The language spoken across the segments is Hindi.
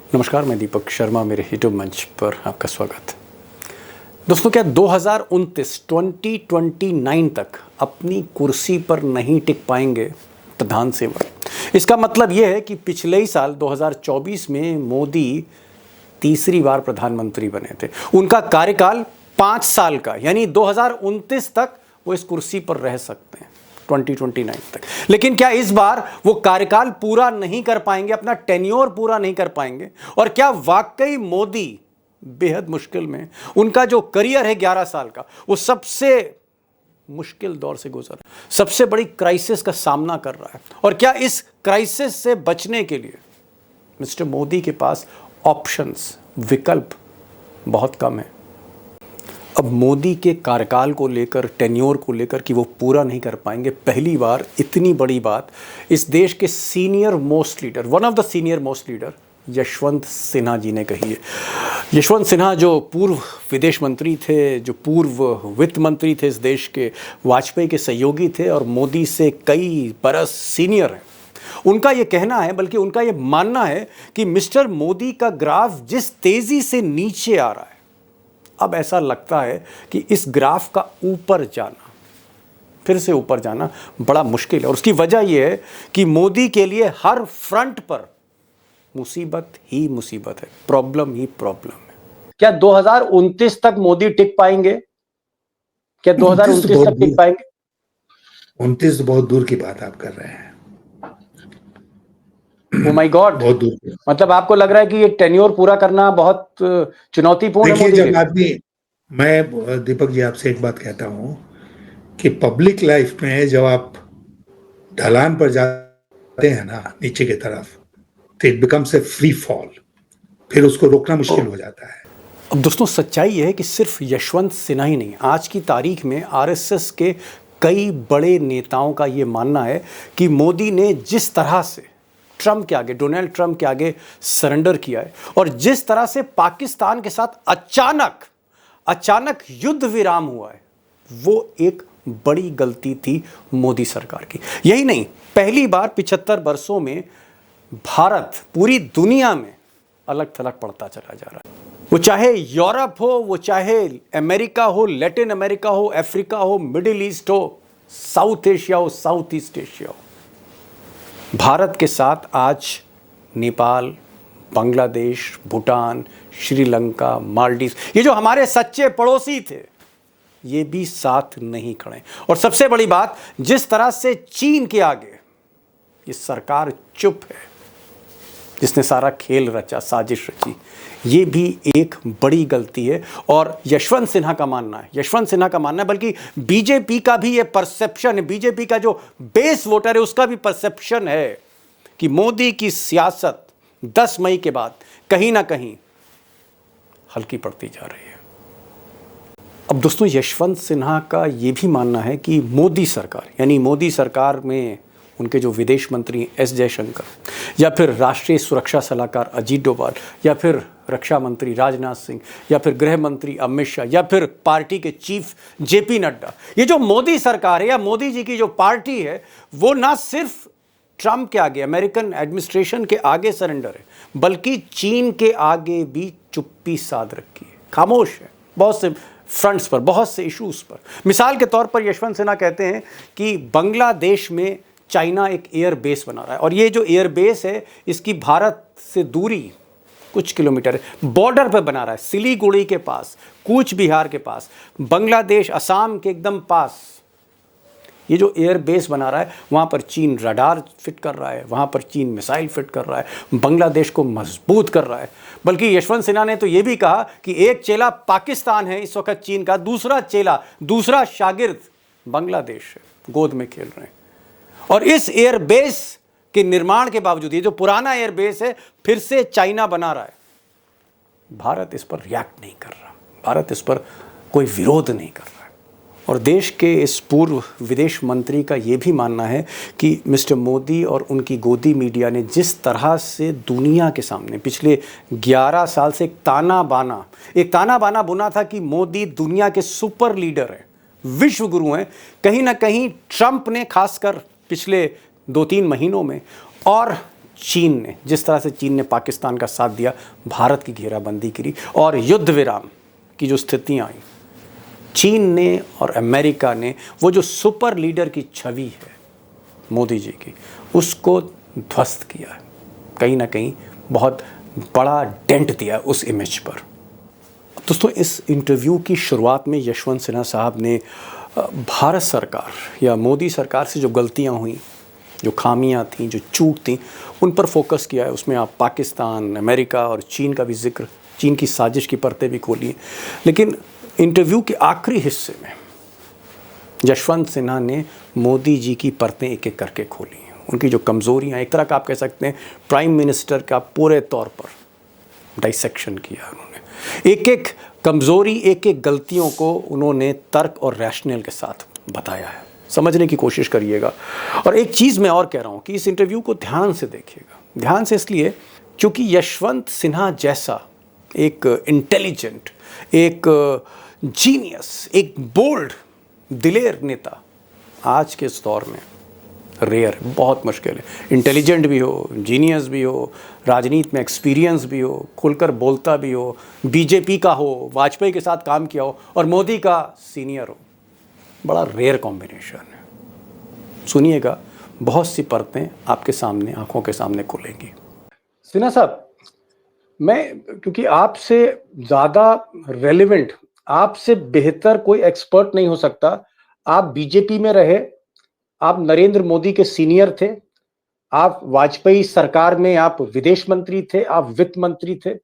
नमस्कार, मैं दीपक शर्मा, मेरे यूट्यूब मंच पर आपका स्वागत। दोस्तों, क्या 2029 तक अपनी कुर्सी पर नहीं टिक पाएंगे प्रधान सेवक? इसका मतलब यह है कि पिछले ही साल 2024 में मोदी तीसरी बार प्रधानमंत्री बने थे। उनका कार्यकाल 5 साल का, यानी 2029 तक वो इस कुर्सी पर रह सकते हैं, 2029 तक। लेकिन क्या इस बार वो कार्यकाल पूरा नहीं कर पाएंगे, अपना टेन्योर पूरा नहीं कर पाएंगे? और क्या वाकई मोदी बेहद मुश्किल में, उनका जो करियर है 11 साल का, वो सबसे मुश्किल दौर से गुजर, सबसे बड़ी क्राइसिस का सामना कर रहा है? और क्या इस क्राइसिस से बचने के लिए मिस्टर मोदी के पास ऑप्शंस, विकल्प बहुत कम है? अब मोदी के कार्यकाल को लेकर, टेन्योर को लेकर कि वो पूरा नहीं कर पाएंगे, पहली बार इतनी बड़ी बात इस देश के senior most leader, one of the senior most leader Yashwant Sinha ji ने कही है। यशवंत सिन्हा जो पूर्व विदेश मंत्री थे, जो पूर्व वित्त मंत्री थे इस देश के, वाजपेयी के सहयोगी थे और मोदी से कई बरस सीनियर हैं। उनका ये कहना है, बल्कि उनका ये मानना है कि मिस्टर मोदी का ग्राफ जिस तेज़ी से नीचे आ रहा है, अब ऐसा लगता है कि इस ग्राफ का ऊपर जाना, फिर से ऊपर जाना बड़ा मुश्किल है। और उसकी वजह यह है कि मोदी के लिए हर फ्रंट पर मुसीबत ही मुसीबत है, प्रॉब्लम ही प्रॉब्लम है। क्या 2029 तक मोदी टिक पाएंगे? क्या 2029 तक टिक पाएंगे? 29 बहुत दूर की बात आप कर रहे हैं। ओ माय गॉड, बहुत दूर। मतलब आपको लग रहा है कि ये टेन्योर पूरा करना बहुत चुनौतीपूर्ण है मोदी देखिए, के? जब आदमी, मैं दीपक जी आपसे एक बात कहता हूं कि पब्लिक लाइफ में जब आप ढलान पर जाते हैं ना, नीचे की तरफ, तो it becomes a free fall, फिर उसको रोकना मुश्किल हो जाता है। अब दोस्तों, सच्चाई यह है कि सिर्फ यशवंत सिन्हा ही नहीं, आज की तारीख में आरएसएस के कई बड़े नेताओं का ये मानना है कि मोदी ने जिस तरह से ट्रंप के आगे, डोनाल्ड ट्रंप के आगे सरेंडर किया है, और जिस तरह से पाकिस्तान के साथ अचानक युद्ध विराम हुआ है, वो एक बड़ी गलती थी मोदी सरकार की। यही नहीं, पहली बार 75 वर्षों में भारत पूरी दुनिया में अलग थलग पड़ता चला जा रहा है। वो चाहे यूरोप हो, वो चाहे अमेरिका हो, लैटिन अमेरिका हो, अफ्रीका हो, मिडिल ईस्ट हो, साउथ एशिया हो, साउथ ईस्ट एशिया हो, भारत के साथ आज नेपाल, बांग्लादेश, भूटान, श्रीलंका, मालदीव, ये जो हमारे सच्चे पड़ोसी थे, ये भी साथ नहीं खड़े। और सबसे बड़ी बात, जिस तरह से चीन के आगे ये सरकार चुप है, जिसने सारा खेल रचा, साजिश रची, ये भी एक बड़ी गलती है। और यशवंत सिन्हा का मानना है, बल्कि बीजेपी का भी ये परसेप्शन है, बीजेपी का जो बेस वोटर है उसका भी परसेप्शन है कि मोदी की सियासत 10 मई के बाद कहीं ना कहीं हल्की पड़ती जा रही है। अब दोस्तों, यशवंत सिन्हा का ये भी मानना है कि मोदी सरकार, यानी मोदी सरकार में उनके जो विदेश मंत्री एस जयशंकर, या फिर राष्ट्रीय सुरक्षा सलाहकार अजीत डोभाल, या फिर रक्षा मंत्री राजनाथ सिंह, या फिर गृह मंत्री अमित शाह, या फिर पार्टी के चीफ जेपी नड्डा, ये जो मोदी सरकार है या मोदी जी की जो पार्टी है, वो ना सिर्फ ट्रंप के आगे, अमेरिकन एडमिनिस्ट्रेशन के आगे सरेंडर है, बल्कि चीन के आगे भी चुप्पी साध रखी है, खामोश है बहुत से फ्रंट्स पर, बहुत से इश्यूज पर। मिसाल के तौर पर यशवंत सिन्हा कहते हैं कि बांग्लादेश में चाइना एक एयर बेस बना रहा है, और ये जो एयर बेस है, इसकी भारत से दूरी कुछ किलोमीटर है, बॉर्डर पर बना रहा है, सिलीगुड़ी के पास, कूच बिहार के पास, बांग्लादेश, असम के एकदम पास ये जो एयर बेस बना रहा है, वहाँ पर चीन रडार फिट कर रहा है, वहाँ पर चीन मिसाइल फिट कर रहा है, बांग्लादेश को मजबूत कर रहा है। बल्कि यशवंत सिन्हा ने तो ये भी कहा कि एक चेला पाकिस्तान है इस वक्त चीन का, दूसरा चेला, दूसरा शागिर्द बांग्लादेश है, गोद में खेल रहे हैं। और इस एयर बेस के निर्माण के बावजूद, ये जो पुराना एयर बेस है फिर से चाइना बना रहा है, भारत इस पर रिएक्ट नहीं कर रहा, भारत इस पर कोई विरोध नहीं कर रहा है। और देश के इस पूर्व विदेश मंत्री का ये भी मानना है कि मिस्टर मोदी और उनकी गोदी मीडिया ने जिस तरह से दुनिया के सामने पिछले 11 साल से एक ताना बाना बुना था कि मोदी दुनिया के सुपर लीडर हैं, विश्व गुरु हैं, कहीं ना कहीं ट्रंप ने खासकर पिछले 2-3 महीनों में, और चीन ने, जिस तरह से चीन ने पाकिस्तान का साथ दिया, भारत की घेराबंदी करी और युद्ध विराम की जो स्थितियां आई, चीन ने और अमेरिका ने वो जो सुपर लीडर की छवि है मोदी जी की, उसको ध्वस्त किया है, कहीं ना कहीं बहुत बड़ा डेंट दिया उस इमेज पर। दोस्तों, इस इंटरव्यू की शुरुआत में यशवंत सिन्हा साहब ने भारत सरकार या मोदी सरकार से जो गलतियां हुई, जो खामियां थी, जो चूक थी, उन पर फोकस किया है। उसमें आप पाकिस्तान, अमेरिका और चीन का भी जिक्र, चीन की साजिश की परतें भी खोली हैं। लेकिन इंटरव्यू के आखिरी हिस्से में यशवंत सिन्हा ने मोदी जी की परतें एक एक करके खोली, उनकी जो कमज़ोरियाँ, एक तरह का आप कह सकते हैं प्राइम मिनिस्टर का पूरे तौर पर डाइसेक्शन किया उन्होंने। एक एक कमज़ोरी, एक एक गलतियों को उन्होंने तर्क और रैशनल के साथ बताया है। समझने की कोशिश करिएगा। और एक चीज़ मैं और कह रहा हूँ कि इस इंटरव्यू को ध्यान से देखिएगा। ध्यान से इसलिए क्योंकि यशवंत सिन्हा जैसा एक इंटेलिजेंट, एक जीनियस, एक बोल्ड, दिलेर नेता आज के इस दौर में रेयर, बहुत मुश्किल है। इंटेलिजेंट भी हो, जीनियस भी हो, राजनीति में एक्सपीरियंस भी हो, खुलकर बोलता भी हो, बीजेपी का हो, वाजपेयी के साथ काम किया हो और मोदी का सीनियर हो, बड़ा रेयर कॉम्बिनेशन है। सुनिएगा, बहुत सी परतें आपके सामने, आंखों के सामने खुलेंगी। सिन्हा साहब, मैं क्योंकि आपसे ज़्यादा रेलिवेंट, आपसे बेहतर कोई एक्सपर्ट नहीं हो सकता। आप बीजेपी में रहे, आप नरेंद्र मोदी के सीनियर थे, आप वाजपेयी सरकार में आप विदेश मंत्री थे, आप वित्त मंत्री थे,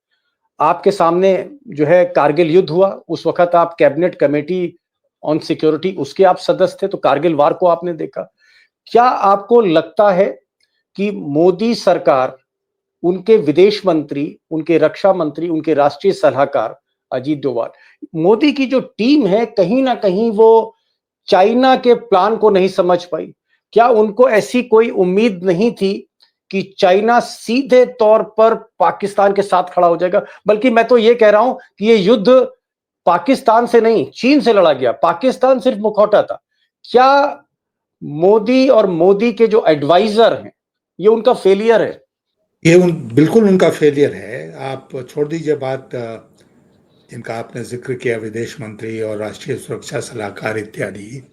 आपके सामने जो है कारगिल युद्ध हुआ, उस वक्त आप कैबिनेट कमेटी ऑन सिक्योरिटी उसके आप सदस्य थे, तो कारगिल वार को आपने देखा। क्या आपको लगता है कि मोदी सरकार, उनके विदेश मंत्री, उनके रक्षा मंत्री, उनके राष्ट्रीय सलाहकार अजीत डोभाल, मोदी की जो टीम है, कहीं ना कहीं वो चाइना के प्लान को नहीं समझ पाई? क्या उनको ऐसी कोई उम्मीद नहीं थी कि चाइना सीधे तौर पर पाकिस्तान के साथ खड़ा हो जाएगा? बल्कि मैं तो ये कह रहा हूं कि ये युद्ध पाकिस्तान से नहीं, चीन से लड़ा गया, पाकिस्तान सिर्फ मुखौटा था। क्या मोदी और मोदी के जो एडवाइजर हैं, ये उनका फेलियर है? ये बिल्कुल उनका फेलियर है। आप छोड़ दीजिए बात जिनका आपने जिक्र किया, विदेश मंत्री और राष्ट्रीय सुरक्षा सलाहकार इत्यादि।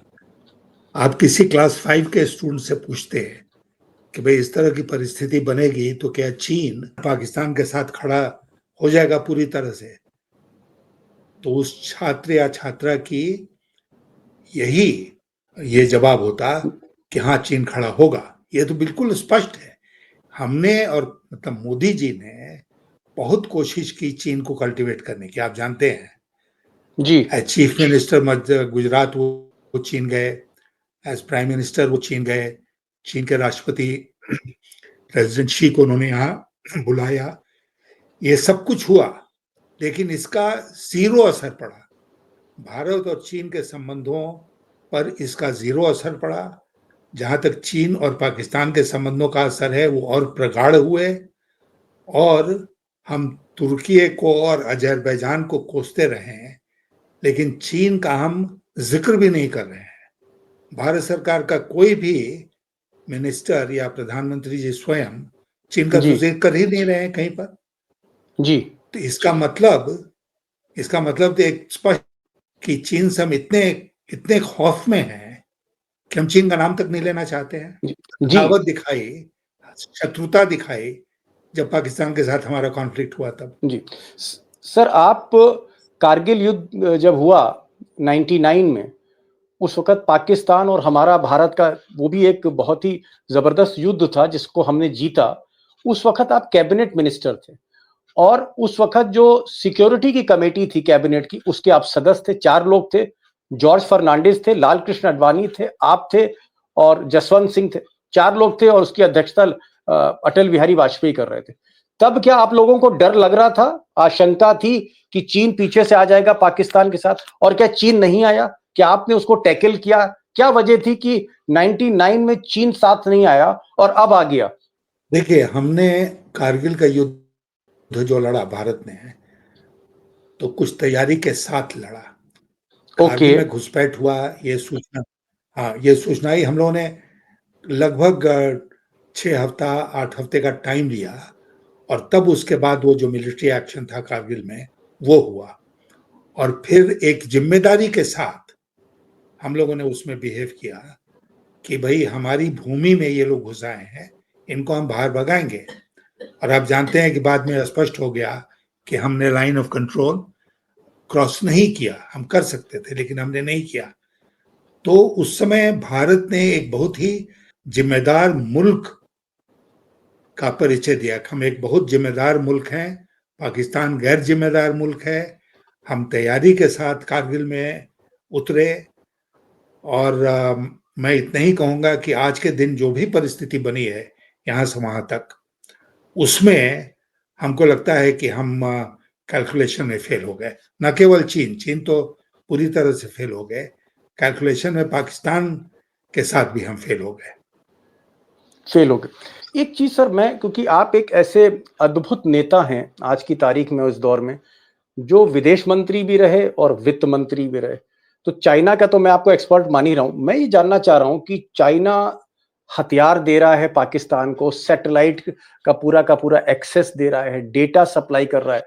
आप किसी क्लास 5 के स्टूडेंट से पूछते हैं कि भाई इस तरह की परिस्थिति बनेगी तो क्या चीन पाकिस्तान के साथ खड़ा हो जाएगा पूरी तरह से, तो उस छात्र या छात्रा की यही ये जवाब होता कि हाँ, चीन खड़ा होगा। ये तो बिल्कुल स्पष्ट है। हमने और मतलब मोदी जी ने बहुत कोशिश की चीन को कल्टीवेट करने की। आप जानते हैं, जी, एज चीफ मिनिस्टर मध्य गुजरात वो चीन गए, एज प्राइम मिनिस्टर वो चीन गए, चीन के राष्ट्रपति प्रेसिडेंट शी को उन्होंने यहाँ बुलाया, ये सब कुछ हुआ, लेकिन इसका जीरो असर पड़ा। भारत और चीन के संबंधों पर इसका जीरो असर पड़ा। जहां तक चीन और पाकिस्तान के संबंधों का असर है, वो और प्रगाढ़ हुए और हम तुर्की को और अजरबैजान को कोसते रहे हैं, लेकिन चीन का हम जिक्र भी नहीं कर रहे हैं। भारत सरकार का कोई भी मिनिस्टर या प्रधानमंत्री जी स्वयं चीन का तो जिक्र कर ही नहीं रहे हैं कहीं पर। जी, तो इसका मतलब तो एक स्पष्ट कि चीन से हम इतने इतने खौफ में हैं कि हम चीन का नाम तक नहीं लेना चाहते हैं। जी, अदावत दिखाई, शत्रुता दिखाई जब पाकिस्तान के साथ हमारा कॉन्फ्लिक्ट हुआ तब। जी। सर, आप कारगिल युद्ध जब हुआ 99 में, उस वक़्त पाकिस्तान और हमारा भारत का वो भी एक बहुत ही ज़बरदस्त युद्ध था जिसको हमने जीता। उस वक़्त आप कैबिनेट मिनिस्टर थे और उस वक़्त जो सिक्योरिटी की कमेटी थी कैबिनेट की, उसके आप सदस्य थे, 4 लोग थे। जॉर्ज फर्नांडिस थे, लाल कृष्ण आडवाणी थे, आप थे और जसवंत सिंह थे। 4 लोग थे और उसकी अध्यक्षता अटल बिहारी वाजपेयी कर रहे थे। तब क्या आप लोगों को डर लग रहा था, आशंका थी कि चीन पीछे से आ जाएगा पाकिस्तान के साथ? और क्या चीन नहीं आया? क्या आपने उसको टैकल किया? क्या वजह थी कि 99 में चीन साथ नहीं आया और अब आ गया? देखिए, हमने कारगिल का युद्ध जो लड़ा भारत ने, तो कुछ तैयारी के साथ लड़ा। कारगिल में घुसपैठ हुआ, ये सूचना, हाँ, ये सूचना ही हम लोगों ने लगभग 8 हफ्ते का टाइम लिया, और तब उसके बाद वो जो मिलिट्री एक्शन था कारगिल में वो हुआ। और फिर एक जिम्मेदारी के साथ हम लोगों ने उसमें बिहेव किया कि भाई हमारी भूमि में ये लोग घुस आए हैं, इनको हम बाहर भगाएंगे। और आप जानते हैं कि बाद में स्पष्ट हो गया कि हमने लाइन ऑफ कंट्रोल क्रॉस नहीं किया। हम कर सकते थे लेकिन हमने नहीं किया। तो उस समय भारत ने एक बहुत ही जिम्मेदार मुल्क का परिचय दिया। हम एक बहुत जिम्मेदार मुल्क हैं, पाकिस्तान गैर जिम्मेदार मुल्क है। हम तैयारी के साथ कारगिल में उतरे, और मैं इतना ही कहूंगा कि आज के दिन जो भी परिस्थिति बनी है यहाँ से वहां तक, उसमें हमको लगता है कि हम कैलकुलेशन में फेल हो गए। न केवल चीन, चीन तो पूरी तरह से फेल हो गए, कैलकुलेशन में पाकिस्तान के साथ भी हम फेल हो गए। फेल हो गए। एक चीज सर, मैं, क्योंकि आप एक ऐसे अद्भुत नेता हैं आज की तारीख में, उस दौर में, जो विदेश मंत्री भी रहे और वित्त मंत्री भी रहे, तो चाइना का तो मैं आपको एक्सपर्ट मान ही रहा हूं। मैं ये जानना चाह रहा हूं कि चाइना हथियार दे रहा है पाकिस्तान को, सैटेलाइट का पूरा एक्सेस दे रहा है, डेटा सप्लाई कर रहा है।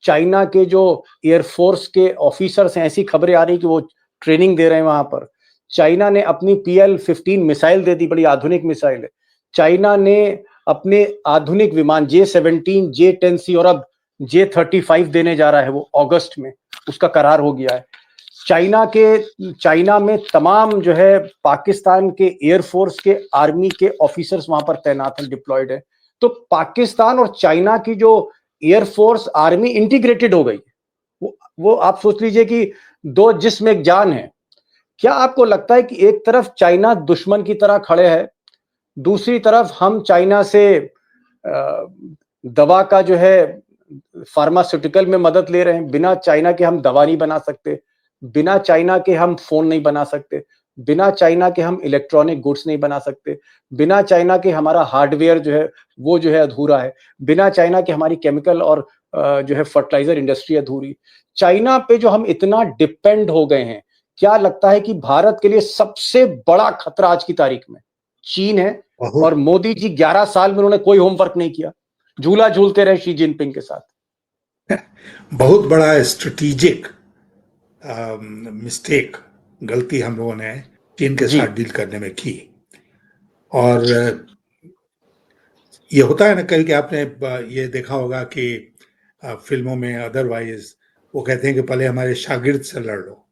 चाइना के जो एयरफोर्स के ऑफिसर्स हैं, ऐसी खबरें आ रही कि वो ट्रेनिंग दे रहे हैं वहां पर। चाइना ने अपनी PL-15 मिसाइल दे दी, बड़ी आधुनिक मिसाइल है। चाइना ने अपने आधुनिक विमान J-17, J-10C और अब J-35 देने जा रहा है, वो अगस्त में उसका करार हो गया है। चाइना में तमाम जो है पाकिस्तान के एयरफोर्स के, आर्मी के ऑफिसर्स वहां पर तैनात हैं, डिप्लॉयड है। तो पाकिस्तान और चाइना की जो एयरफोर्स आर्मी इंटीग्रेटेड हो गई, वो आप सोच लीजिए कि दो जिस्म एक जान है। क्या आपको लगता है कि एक तरफ चाइना दुश्मन की तरह खड़े है, दूसरी तरफ हम चाइना से दवा का जो है फार्मास्यूटिकल में मदद ले रहे हैं? बिना चाइना के हम दवा नहीं बना सकते, बिना चाइना के हम फोन नहीं बना सकते, बिना चाइना के हम इलेक्ट्रॉनिक गुड्स नहीं बना सकते, बिना चाइना के हमारा हार्डवेयर जो है वो जो है अधूरा है, बिना चाइना के हमारी केमिकल और जो है फर्टिलाइजर इंडस्ट्री अधूरी। चाइना पे जो हम इतना डिपेंड हो गए हैं, क्या लगता है कि भारत के लिए सबसे बड़ा खतरा आज की तारीख में चीन है? बहुत और मोदी जी 11 साल में उन्होंने कोई होमवर्क नहीं किया, झूला झूलते रहे शी जिनपिंग के साथ। बहुत बड़ा स्ट्रेटेजिक मिस्टेक, गलती हम लोगों ने चीन के जी साथ डील करने में की। और ये होता है ना, कल के आपने ये देखा होगा कि फिल्मों में अदरवाइज वो कहते हैं कि पहले हमारे शागिर्द से लड़ लो।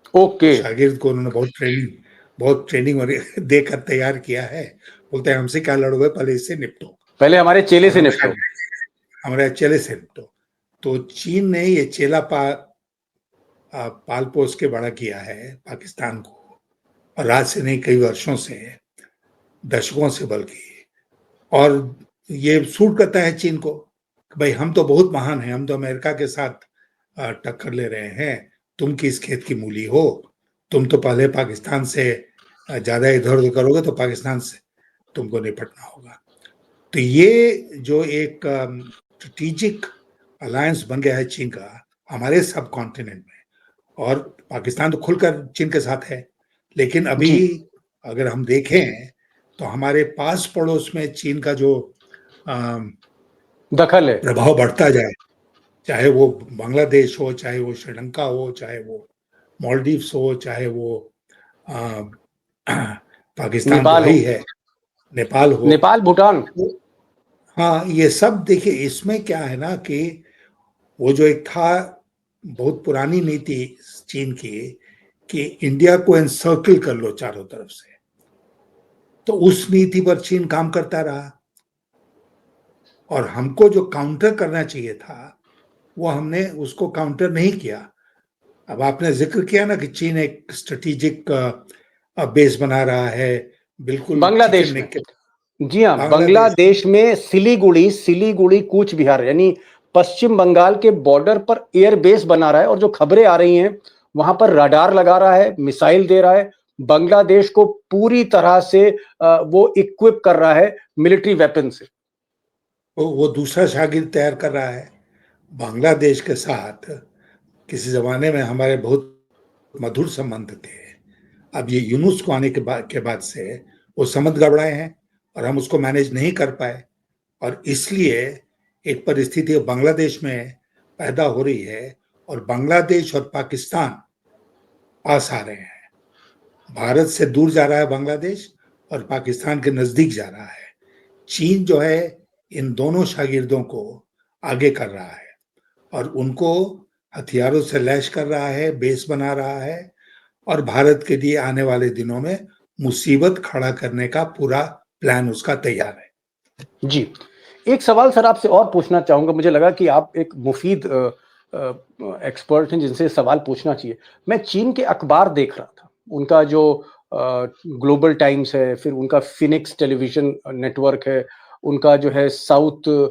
तो ओके। शागिर्द को उन्होंने बहुत ट्रेनिंग और देकर तैयार किया है। बोलते हैं हमसे क्या लड़ोगे, पहले इससे निपटो पहले हमारे चेले और से हम निपटो। हमारे चेले से निपटो। तो चीन ने ये चेला पाल पोस के बड़ा किया है पाकिस्तान को, और आज से नहीं, कई वर्षों से, दशकों से बल्कि। और ये सूट करता है चीन को कि भाई हम तो बहुत महान हैं, हम तो अमेरिका के साथ टक्कर ले रहे हैं, तुम किस खेत की मूली हो, तुम तो पहले पाकिस्तान से ज्यादा इधर उधर करोगे तो पाकिस्तान से तुमको निपटना होगा। तो ये जो एक स्ट्रेटेजिक अलायंस बन गया है चीन का हमारे सब कॉन्टिनेंट में, और पाकिस्तान तो खुलकर चीन के साथ है, लेकिन अभी जी अगर हम देखें तो हमारे पास पड़ोस में चीन का जो दखल है। प्रभाव बढ़ता जाए, चाहे वो बांग्लादेश हो, चाहे वो श्रीलंका हो, चाहे वो मालदीव्स हो, चाहे वो आ, पाकिस्तान तो नेपाल है हो। ही है, नेपाल हो। नेपाल भूटान। तो हाँ, ये सब देखिए, इसमें क्या है ना कि वो जो एक था बहुत पुरानी नीति चीन की कि इंडिया को एनसर्किल कर लो चारों तरफ से, तो उस नीति पर चीन काम करता रहा। और हमको जो काउंटर करना चाहिए था वो हमने उसको काउंटर नहीं किया। अब आपने जिक्र किया ना कि चीन एक स्ट्रेटेजिक बेस बना रहा है, बिल्कुल चिकन बांग्लादेश में। नेक के। जी हाँ, बांग्लादेश में। बांग्लादेश में सिलीगुड़ी, कूच बिहार, यानी पश्चिम बंगाल के बॉर्डर पर एयर बेस बना रहा है। और जो खबरें आ रही हैं, वहां पर रडार लगा रहा है, मिसाइल दे रहा है, बांग्लादेश को पूरी तरह से वो इक्विप कर रहा है मिलिट्री वेपन से। वो दूसरा शागिर्द तैयार कर रहा है बांग्लादेश के साथ। किसी जमाने में हमारे बहुत मधुर संबंध थे, अब ये यूनुस को आने के बाद से वो संबंध गड़बड़ाए हैं। और हम उसको मैनेज नहीं कर पाए, और इसलिए एक परिस्थिति बांग्लादेश में पैदा हो रही है, और बांग्लादेश और पाकिस्तान पास आ रहे हैं। भारत से दूर जा रहा है बांग्लादेश, और पाकिस्तान के नजदीक जा रहा है। चीन जो है इन दोनों शागिर्दों को आगे कर रहा है और उनको हथियारों से लैस कर रहा है, बेस बना रहा है, और भारत के लिए आने वाले दिनों में मुसीबत खड़ा करने का पूरा प्लान उसका तैयार है। जी, एक सवाल सर आपसे और पूछना चाहूँगा, मुझे लगा कि आप एक मुफ़ीद एक्सपर्ट हैं जिनसे सवाल पूछना चाहिए। मैं चीन के अखबार देख रहा था, उनका जो ग्लोबल टाइम्स है, फिर उनका फ़िनिक्स टेलीविज़न नेटवर्क है, उनका जो है साउथ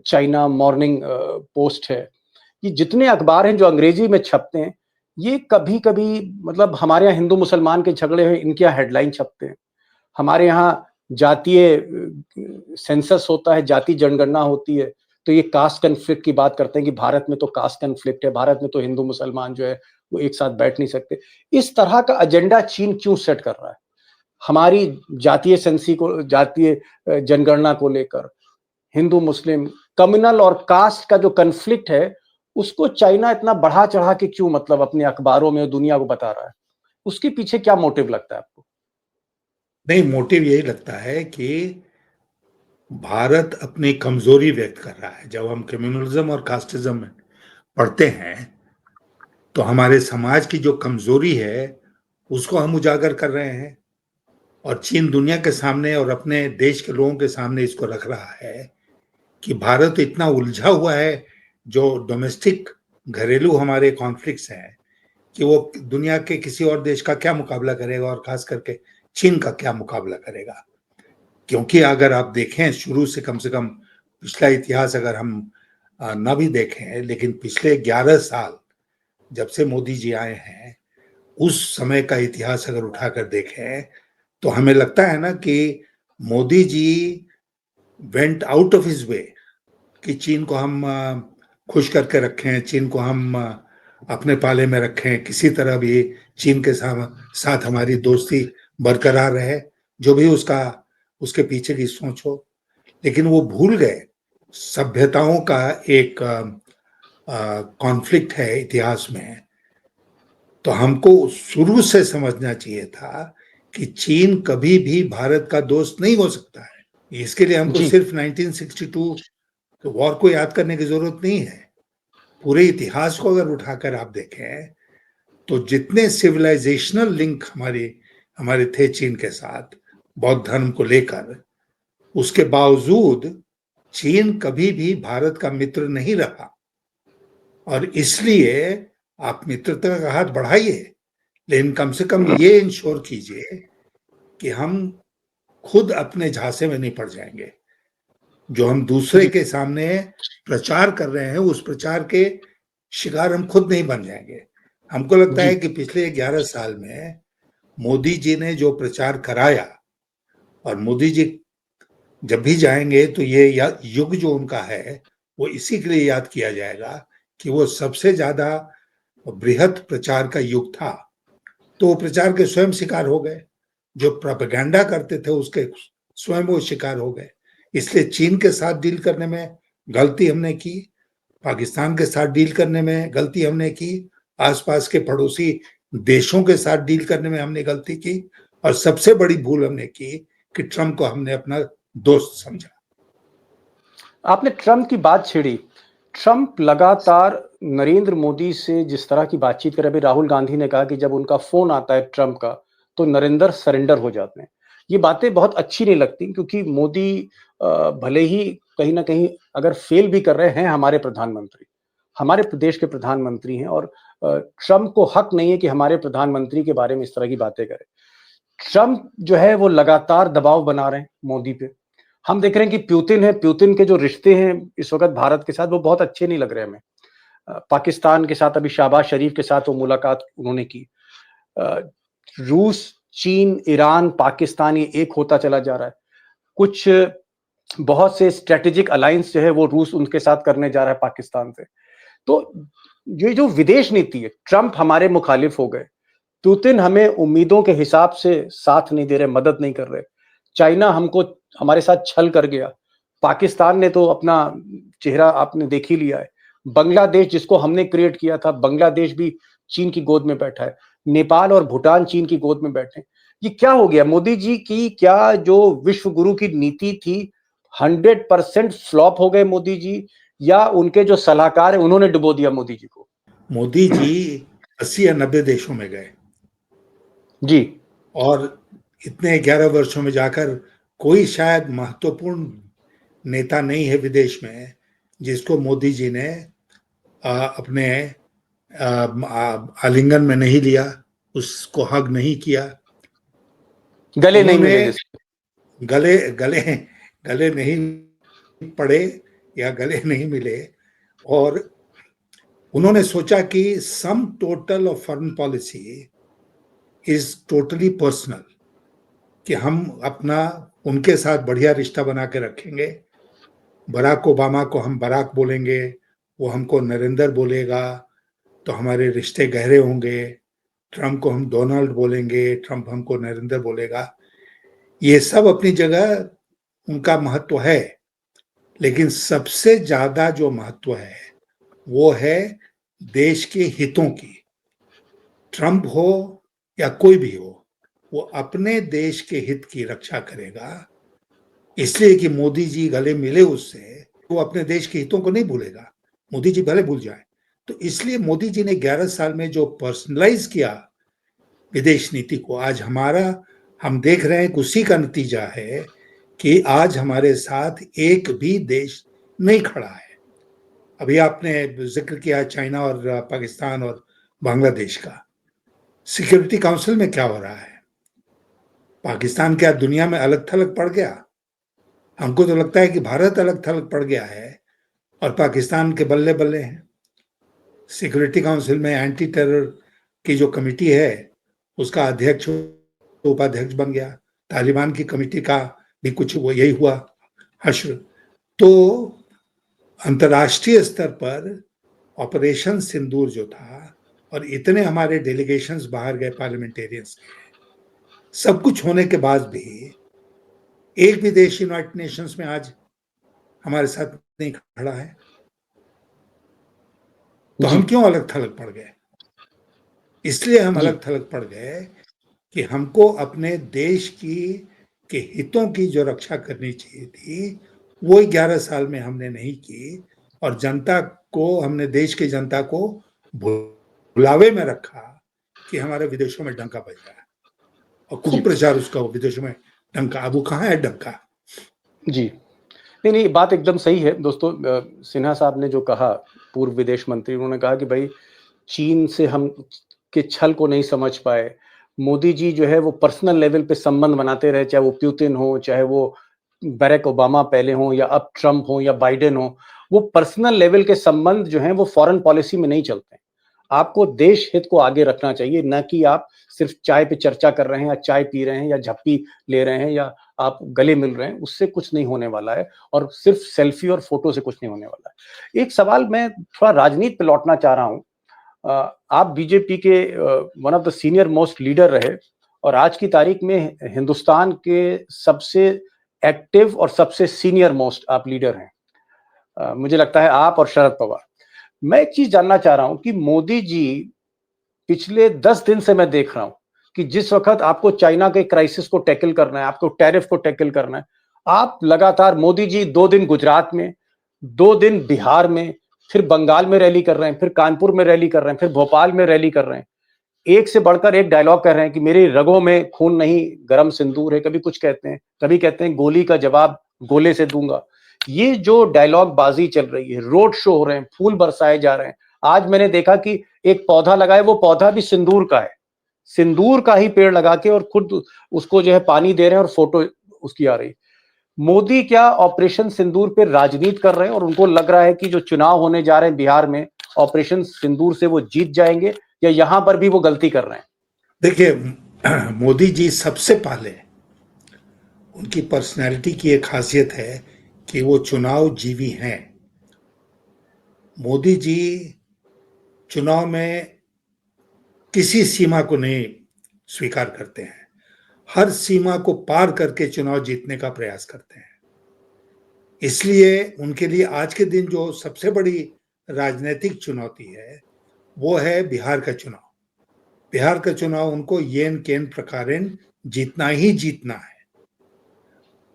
चाइना मॉर्निंग पोस्ट है। ये जितने अखबार हैं जो अंग्रेज़ी में छपते हैं, ये कभी-कभी मतलब हमारे यहाँ हिंदू-मुसलमान के झगड़े हैं, इनके यहाँ हेडलाइन छपते हैं। हमारे यहाँ जातीय सेंसस होता है, जाति जनगणना होती है, तो ये कास्ट कॉन्फ्लिक्ट की बात करते हैं कि भारत में तो कास्ट कॉन्फ्लिक्ट है, भारत में तो हिंदू-मुसलमान जो है, वो एक साथ बैठ नहीं सकते। इस तरह का एजेंडा चीन क्यों सेट कर रहा है? हमारी जातीय जनगणना को लेकर, हिंदू-मुस्लिम, कम्युनल और कास्ट का जो कॉन्फ्लिक्ट है, उसको चाइना इतना बढ़ा-चढ़ा के क्यों मतलब अपने अखबारों में दुनिया को बता रहा है? उसके पीछे क्या मोटिव लगता है आपको? नहीं, मोटिव यही लगता है कि भारत अपनी कमजोरी व्यक्त कर रहा है। जब हम कम्युनलिज्म और कास्टिज्म में पढ़ते हैं, तो हमारे समाज की जो कमजोरी है उसको हम उजागर कर रहे हैं, और चीन दुनिया के सामने और अपने देश के लोगों के सामने इसको रख रहा है कि भारत इतना उलझा हुआ है जो डोमेस्टिक घरेलू हमारे कॉन्फ्लिक्ट्स हैं, कि वो दुनिया के किसी और देश का क्या मुकाबला करेगा, और खास करके चीन का क्या मुकाबला करेगा। क्योंकि अगर आप देखें शुरू से कम पिछला इतिहास अगर हम ना भी देखें, लेकिन पिछले 11 साल जब से मोदी जी आए हैं, उस समय का इतिहास अगर उठाकर देखें, तो हमें लगता है ना कि Modi ji went out of his way कि चीन को हम खुश करके रखें, चीन को हम अपने पाले में रखें, किसी तरह भी चीन के साथ हमारी दोस्ती बरकरार रहे, जो भी उसके पीछे की सोच हो। लेकिन वो भूल गए सभ्यताओं का एक कॉन्फ्लिक्ट है इतिहास में। तो हमको शुरू से समझना चाहिए था कि चीन कभी भी भारत का दोस्त नहीं हो सकता है। इसके लिए हमको जी। सिर्फ 1962 वॉर को याद करने की जरूरत नहीं है। पूरे इतिहास को अगर उठाकर आप देखें, तो जितने सिविलाइजेशनल लिंक हमारे थे चीन के साथ बौद्ध धर्म को लेकर, उसके बावजूद चीन कभी भी भारत का मित्र नहीं रहा। और इसलिए आप मित्रता का हाथ बढ़ाइए, लेकिन कम से कम ये इंश्योर कीजिए कि हम खुद अपने झांसे में नहीं पड़ जाएंगे। जो हम दूसरे के सामने प्रचार कर रहे हैं, उस प्रचार के शिकार हम खुद नहीं बन जाएंगे। हमको लगता है कि पिछले 11 साल में मोदी जी ने जो प्रचार कराया, और मोदी जी जब भी जाएंगे तो ये युग जो उनका है वो इसी के लिए याद किया जाएगा कि वो सबसे ज्यादा बृहत प्रचार का युग था। तो वो प्रचार के स्वयं शिकार हो गए, जो प्रोपेगेंडा करते थे उसके स्वयं वो शिकार हो गए। इसलिए चीन के साथ डील करने में गलती हमने की, पाकिस्तान के साथ डील करने में गलती हमने की, आसपास के पड़ोसी देशों के साथ डील करने में हमने गलती की, और सबसे बड़ी भूल हमने की कि ट्रंप को हमने अपना दोस्त समझा। आपने ट्रंप की बात छेड़ी। ट्रंप लगातार नरेंद्र मोदी से जिस तरह की बातचीत कर, अभी राहुल गांधी ने कहा कि जब उनका फोन आता है ट्रंप का, तो नरेंद्र सरेंडर हो जाते हैं। ये बातें बहुत अच्छी नहीं लगती, क्योंकि मोदी भले ही कहीं ना कहीं अगर फेल भी कर रहे हैं, हमारे प्रधानमंत्री, हमारे प्रदेश के प्रधानमंत्री हैं, और ट्रंप को हक नहीं है कि हमारे प्रधानमंत्री के बारे में इस तरह की बातें करें। ट्रंप जो है वो लगातार दबाव बना रहे हैं मोदी पे। हम देख रहे हैं कि प्यूतिन है, प्यूतिन के जो रिश्ते हैं इस वक्त भारत के साथ, वो बहुत अच्छे नहीं लग रहे हमें। पाकिस्तान के साथ अभी शहबाज शरीफ के साथ वो मुलाकात उन्होंने की। अ, रूस, चीन, ईरान, पाकिस्तान ये एक होता चला जा रहा है। कुछ बहुत से स्ट्रेटेजिक अलायंस जो है वो रूस उनके साथ करने जा रहा है पाकिस्तान से। तो ये जो विदेश नीति है, ट्रंप हमारे मुखालिफ हो गए, पुतिन हमें उम्मीदों के हिसाब से साथ नहीं दे रहे, मदद नहीं कर रहे। चाइना हमको हमारे साथ छल कर गया, पाकिस्तान ने तो अपना चेहरा आपने देख ही लिया है, बांग्लादेश जिसको हमने क्रिएट किया था, बांग्लादेश भी चीन की गोद में बैठा है, नेपाल और भूटान चीन की गोद में बैठे हैं। ये क्या हो गया? मोदी जी की क्या जो विश्व गुरु की नीति थी 100% फ्लॉप हो गए मोदी जी, या उनके जो सलाहकार हैं उन्होंने डुबो दिया मोदी जी को? मोदी जी 80 या 90 देशों में गए जी, और इतने 11 वर्षों में जाकर कोई शायद महत्वपूर्ण नेता नहीं है विदेश में जिसको मोदी जी ने अपने आलिंगन में नहीं लिया, उसको हग नहीं किया। गले नहीं उन्होंने मिले जिसके। गले गले गले नहीं पड़े या गले नहीं मिले, और उन्होंने सोचा कि sum total of foreign policy is totally personal, कि हम अपना उनके साथ बढ़िया रिश्ता बना के रखेंगे। बराक ओबामा को हम बराक बोलेंगे, वो हमको नरेंद्र बोलेगा, तो हमारे रिश्ते गहरे होंगे। ट्रंप को हम डोनाल्ड बोलेंगे, ट्रंप हमको नरेंद्र बोलेगा। ये सब अपनी जगह उनका महत्व है, लेकिन सबसे ज्यादा जो महत्व है वो है देश के हितों की। ट्रंप हो या कोई भी हो, वो अपने देश के हित की रक्षा करेगा। इसलिए कि मोदी जी गले मिले उससे, वो अपने देश के हितों को नहीं भूलेगा, मोदी जी भले भूल जाए। तो इसलिए मोदी जी ने 11 साल में जो पर्सनलाइज किया विदेश नीति को, आज हम देख रहे हैं कि उसी का नतीजा है कि आज हमारे साथ एक भी देश नहीं खड़ा है। अभी आपने जिक्र किया चाइना और पाकिस्तान और बांग्लादेश का। सिक्योरिटी काउंसिल में क्या हो रहा है? पाकिस्तान क्या दुनिया में अलग थलग पड़ गया? हमको तो लगता है कि भारत अलग थलग पड़ गया है और पाकिस्तान के बल्ले बल्ले हैं। सिक्योरिटी काउंसिल में एंटी टेरर की जो कमेटी है उसका अध्यक्ष उपाध्यक्ष बन गया। तालिबान की कमेटी का भी कुछ वो यही हुआ हश्र। तो अंतर्राष्ट्रीय स्तर पर ऑपरेशन सिंदूर जो था, और इतने हमारे डेलीगेशंस बाहर गए पार्लियामेंटेरियंस के, सब कुछ होने के बाद भी एक भी देश यूनाइटेड नेशंस में आज हमारे साथ नहीं खड़ा है। तो जी, हम क्यों अलग थलग पड़ गए? इसलिए हम जी, अलग थलग पड़ गए कि हमको अपने देश की के हितों की जो रक्षा करनी चाहिए थी वो 11 साल में हमने नहीं की, और जनता को, हमने देश की जनता को भुलावे में रखा कि हमारे विदेशों में डंका बज रहा है, और खूब जी, प्रचार उसका हो विदेशों में डंका। अब वो कहाँ है डंका? जी। नहीं, नहीं, बात एकदम सही है दोस्तों। सिन्हा साहब ने जो कहा, पूर्व विदेश मंत्री, उन्होंने कहा कि भाई चीन से हम के छल को नहीं समझ पाए। मोदी जी जो है वो पर्सनल लेवल पे संबंध बनाते रहे, चाहे वो पुतिन हो, चाहे वो बराक ओबामा पहले हों या अब ट्रंप हो या बाइडेन हो। वो पर्सनल लेवल के संबंध जो हैं वो फॉरेन पॉलिसी में नहीं चलते हैं। आपको देश हित को आगे रखना चाहिए, ना कि आप सिर्फ चाय पे चर्चा कर रहे हैं या चाय पी रहे हैं या झप्पी ले रहे हैं या आप गले मिल रहे हैं, उससे कुछ नहीं होने वाला है, और सिर्फ सेल्फी और फोटो से कुछ नहीं होने वाला है। एक सवाल मैं थोड़ा राजनीति पे लौटना चाह रहा हूँ। आप बीजेपी के one of the senior most leader रहे, और आज की तारीख में हिंदुस्तान के सबसे एक्टिव और सबसे सीनियर मोस्ट आप लीडर हैं। मुझे लगता है आप और शरद पवार। मैं एक चीज जानना चाह रहा हूं कि मोदी जी पिछले 10 दिन से मैं देख रहा हूं कि जिस वक्त आपको चाइना के क्राइसिस को टैकल करना है, आपको टैरिफ को टैकल करना है, आप लगातार, मोदी जी 2 दिन गुजरात में, 2 दिन बिहार में, फिर बंगाल में रैली कर रहे हैं, फिर कानपुर में रैली कर रहे हैं, फिर भोपाल में रैली कर रहे हैं। एक से बढ़कर एक डायलॉग कर रहे हैं कि मेरी रगों में खून नहीं, गरम सिंदूर है। कभी कुछ कहते हैं, कभी कहते हैं गोली का जवाब गोले से दूंगा। ये जो डायलॉग बाजी चल रही है, रोड शो हो रहे हैं, फूल बरसाए जा रहे हैं। आज मैंने देखा कि एक पौधा लगा है, वो पौधा भी सिंदूर का है, सिंदूर का ही पेड़ लगा के, और खुद उसको जो है पानी दे रहे हैं और फोटो उसकी आ रही। मोदी क्या ऑपरेशन सिंदूर पे राजनीति कर रहे हैं, और उनको लग रहा है कि जो चुनाव होने जा रहे हैं बिहार में, ऑपरेशन सिंदूर से वो जीत जाएंगे, या यहां पर भी वो गलती कर रहे हैं? देखिए, मोदी जी सबसे पहले, उनकी पर्सनैलिटी की एक खासियत है कि वो चुनाव जीवी हैं। मोदी जी चुनाव में किसी सीमा को नहीं स्वीकार करते हैं। हर सीमा को पार करके चुनाव जीतने का प्रयास करते हैं। इसलिए उनके लिए आज के दिन जो सबसे बड़ी राजनीतिक चुनौती है वो है बिहार का चुनाव। बिहार का चुनाव उनको येन केन प्रकारेण जीतना ही जीतना है,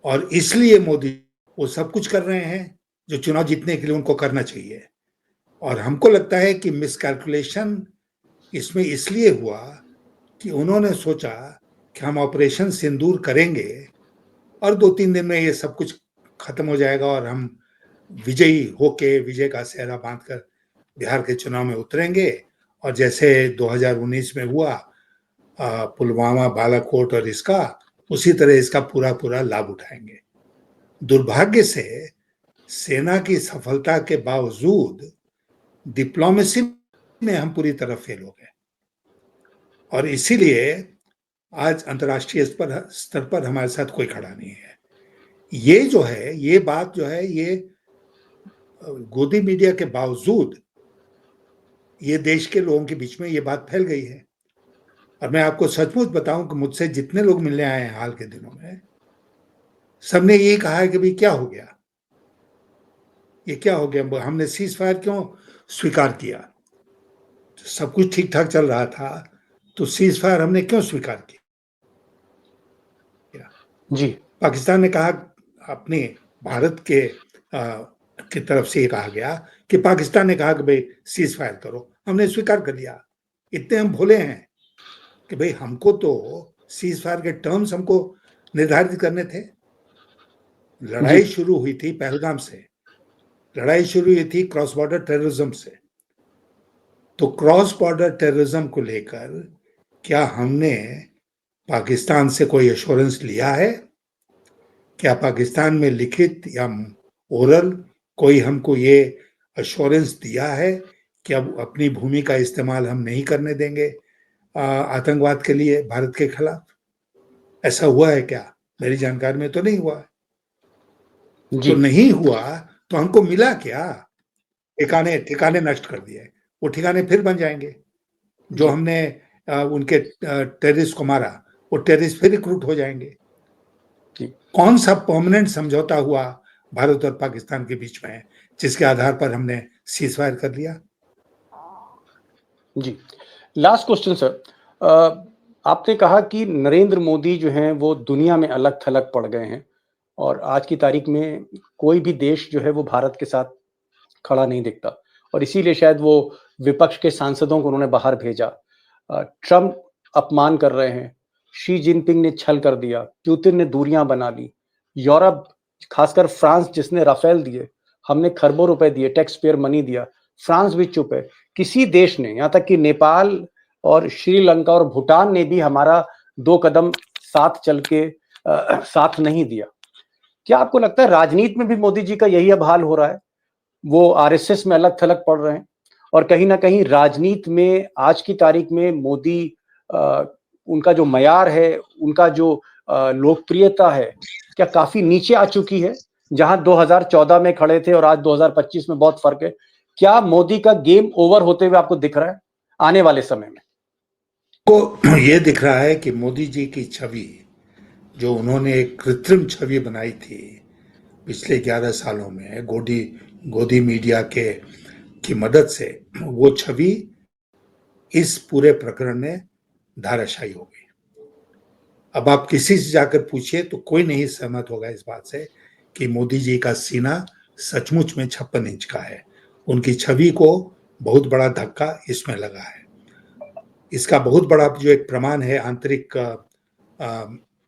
और इसलिए मोदी वो सब कुछ कर रहे हैं जो चुनाव जीतने के लिए उनको करना चाहिए। और हमको लगता है कि मिसकैलकुलेशन इसमें इसलिए हुआ कि उन्होंने सोचा कि हम ऑपरेशन सिंदूर करेंगे और 2-3 दिन में ये सब कुछ खत्म हो जाएगा और हम विजयी होके विजय का सेहरा बांधकर बिहार के चुनाव में उतरेंगे, और जैसे 2019 में हुआ पुलवामा, बालाकोट और इसका, उसी तरह इसका पूरा पूरा लाभ उठाएंगे। दुर्भाग्य से सेना की सफलता के बावजूद डिप्लोमेसी में हम पूरी तरह फेल हो गए, और इसीलिए आज अंतर्राष्ट्रीय स्तर पर हमारे साथ कोई खड़ा नहीं है। ये जो है, ये बात जो है, ये गोदी मीडिया के बावजूद ये देश के लोगों के बीच में ये बात फैल गई है। और मैं आपको सचमुच बताऊं कि मुझसे जितने लोग मिलने आए हैं हाल के दिनों में, सबने यही कहा है कि भाई क्या हो गया, ये क्या हो गया, हमने सीज फायर क्यों स्वीकार किया? सब कुछ ठीक ठाक चल रहा था तो सीज फायर हमने क्यों स्वीकार किया? जी पाकिस्तान ने कहा, अपने भारत की तरफ से ये कहा गया कि पाकिस्तान ने कहा कि भाई सीज फायर करो, हमने स्वीकार कर लिया। इतने हम भोले हैं कि भाई हमको तो सीज फायर के टर्म्स हमको निर्धारित करने थे। लड़ाई शुरू हुई थी पहलगाम से, लड़ाई शुरू हुई थी क्रॉस बॉर्डर टेररिज्म से। तो क्रॉस बॉर्डर टेररिज्म को लेकर क्या हमने पाकिस्तान से कोई एश्योरेंस लिया है? क्या पाकिस्तान में लिखित या ओरल कोई हमको ये एश्योरेंस दिया है कि अब अपनी भूमि का इस्तेमाल हम नहीं करने देंगे आतंकवाद के लिए भारत के खिलाफ? ऐसा हुआ है क्या? मेरी जानकारी में तो नहीं हुआ है। तो नहीं हुआ तो हमको मिला क्या? ठिकाने ठिकाने नष्ट कर दिए, वो ठिकाने फिर बन जाएंगे। जो हमने उनके टेररिस्ट को मारा, वो टेररिस्ट फिर रिक्रूट हो जाएंगे। कौन सा परमानेंट समझौता हुआ भारत और पाकिस्तान के बीच में जिसके आधार पर हमने सीज फायर कर लिया? जी, लास्ट क्वेश्चन सर, आपने कहा कि नरेंद्र मोदी जो हैं वो दुनिया में अलग थलग पड़ गए हैं और आज की तारीख में कोई भी देश जो है वो भारत के साथ खड़ा नहीं दिखता और इसीलिए शायद वो विपक्ष के सांसदों को उन्होंने बाहर भेजा। ट्रम्प अपमान कर रहे हैं, शी जिनपिंग ने छल कर दिया, पुतिन ने दूरियां बना ली, यूरोप खासकर फ्रांस जिसने राफेल दिए, हमने खरबों रुपए दिए, टैक्स पेयर मनी दिया, फ्रांस भी चुप है। किसी देश ने, यहाँ तक कि नेपाल और श्रीलंका और भूटान ने भी हमारा 2 कदम साथ चल के साथ नहीं दिया। क्या आपको लगता है राजनीति में भी मोदी जी का यही अब हाल हो रहा है? वो आरएसएस में अलग थलग पड़ रहे हैं और कहीं ना कहीं राजनीति में आज की तारीख में मोदी उनका जो मयार है, उनका जो लोकप्रियता है, क्या काफी नीचे आ चुकी है? जहां 2014 में खड़े थे और आज 2025 में बहुत फर्क है। क्या मोदी का गेम ओवर होते हुए आपको दिख रहा है आने वाले समय में? को ये दिख रहा है कि मोदी जी की छवि, जो उन्होंने एक कृत्रिम छवि बनाई थी पिछले 11 सालों में गोदी मीडिया की मदद से, वो छवि इस पूरे प्रकरण में धाराशायी हो गई। अब आप किसी से जाकर पूछिए तो कोई नहीं सहमत होगा इस बात से कि मोदी जी का सीना सचमुच में 56 इंच का है। उनकी छवि को बहुत बड़ा धक्का इसमें लगा है। इसका बहुत बड़ा जो एक प्रमाण है आंतरिक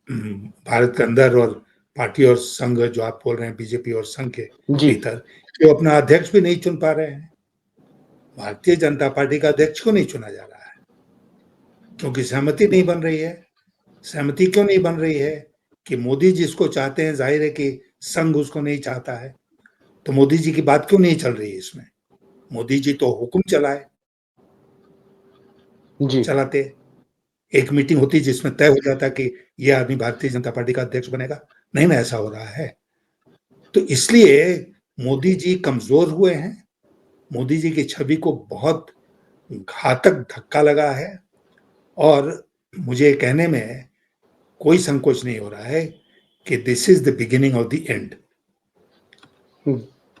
भारत के अंदर और पार्टी और संघ, जो आप बोल रहे हैं बीजेपी और संघ के भीतर, जो अपना अध्यक्ष भी नहीं चुन पा रहे हैं। भारतीय जनता पार्टी का अध्यक्ष क्यों नहीं चुना जा रहा है? क्योंकि सहमति नहीं बन रही है। सहमति क्यों नहीं बन रही है? कि मोदी जिसको चाहते हैं, जाहिर है कि संघ उसको नहीं चाहता है, तो मोदी जी की बात क्यों नहीं चल रही है इसमें? मोदी जी तो हुक्म चलाते, एक मीटिंग होती जिसमें तय हो जाता कि यह आदमी भारतीय जनता पार्टी का अध्यक्ष बनेगा। नहीं ना, ऐसा हो रहा है। तो इसलिए मोदी जी कमजोर हुए हैं। मोदी जी की छवि को बहुत घातक धक्का लगा है और मुझे कहने में कोई संकोच नहीं हो रहा है कि this is the beginning of the end.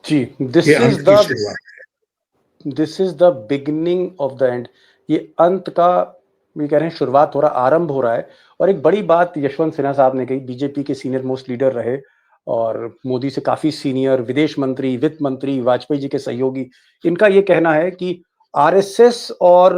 जी, दिस ये इज अंत की शुरुआत this is the beginning of the end. ये अंत का, ये कह रहे हैं, शुरुआत हो रहा, आरंभ हो रहा है। और एक बड़ी बात यशवंत सिन्हा साहब ने कही, बीजेपी के सीनियर मोस्ट लीडर रहे और मोदी से काफी सीनियर, विदेश मंत्री, वित्त मंत्री, वाजपेयी जी के सहयोगी। इनका ये कहना है कि आरएसएस और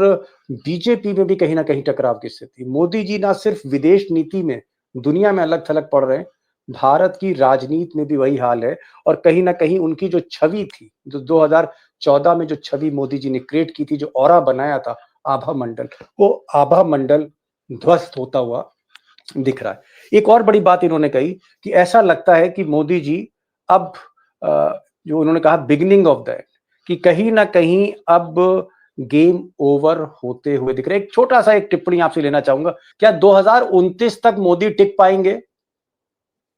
बीजेपी में भी कहीं ना कहीं टकराव की स्थिति। मोदी जी ना सिर्फ विदेश नीति में दुनिया में अलग थलग पड़ रहे हैं, भारत की राजनीति में भी वही हाल है। और कहीं ना कहीं उनकी जो छवि थी, जो 2014 में जो छवि मोदी जी ने क्रिएट की थी, जो ऑरा बनाया था आभा मंडल, वो आभा मंडल ध्वस्त होता हुआ दिख रहा है। एक और बड़ी बात इन्होंने कही कि ऐसा लगता है कि मोदी जी अब जो उन्होंने कहा बिगिनिंग ऑफ द एंड, कि कहीं ना कहीं अब गेम ओवर होते हुए दिख रहे हैं। एक छोटा सा एक टिप्पणी आपसे लेना चाहूंगा, क्या 2029 तक मोदी टिक पाएंगे?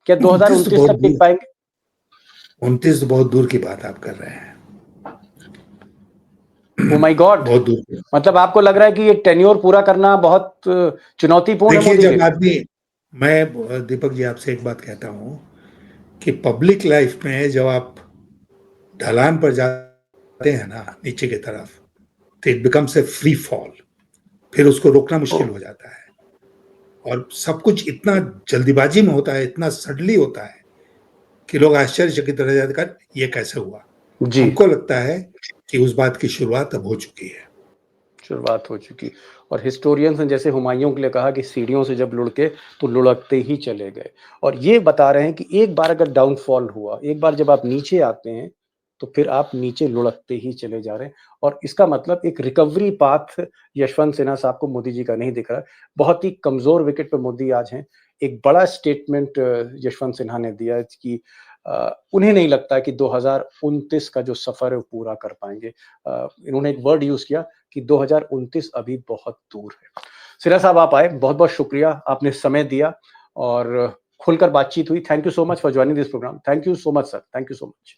क्या है। 2029 तक टिक पाएंगे? 29 तो बहुत दूर की बात आप कर रहे हैं। Oh my God! बहुत दूर की। मतलब आपको लग रहा है कि ये टेन्योर पूरा करना बहुत चुनौतीपूर्ण है देखिए, मोदी के जब लिए? आदमी, मैं दीपक जी आपसे एक बात कहता हूं कि पब्लिक लाइफ में जब आप ढलान पर जाते हैं ना नीचे की तरफ, तो it becomes a free fall. फिर उसको रोकना ओ, मुश्किल हो जाता है। और सब कुछ इतना जल्दीबाजी में होता है, इतना सडनली होता है कि लोग आश्चर्यचकित रह जाते हैं, ये कैसे हुआ। जी, हमको लगता है कि उस बात की शुरुआत अब हो चुकी है। शुरुआत हो चुकी। और हिस्टोरियंस ने जैसे हुमायूं के लिए कहा कि सीढ़ियों से जब लुढ़के तो लुढ़कते ही चले गए। और ये बता रहे हैं कि एक बार अगर डाउनफॉल हुआ, एक बार जब आप नीचे आते हैं, तो फिर आप नीचे लुढ़कते ही चले जा रहे हैं। और इसका मतलब एक रिकवरी पाथ यशवंत सिन्हा साहब को मोदी जी का नहीं दिख रहा है। बहुत ही कमजोर विकेट पे मोदी आज हैं। एक बड़ा स्टेटमेंट यशवंत सिन्हा ने दिया है कि उन्हें नहीं लगता कि 2029 का जो सफर है वो पूरा कर पाएंगे। इन्होंने एक वर्ड यूज किया कि 2029 अभी बहुत दूर है। सिन्हा साहब, आप आए, बहुत बहुत शुक्रिया, आपने समय दिया और खुलकर बातचीत हुई। Thank you so much for joining this program. Thank you so much sir, thank you so much.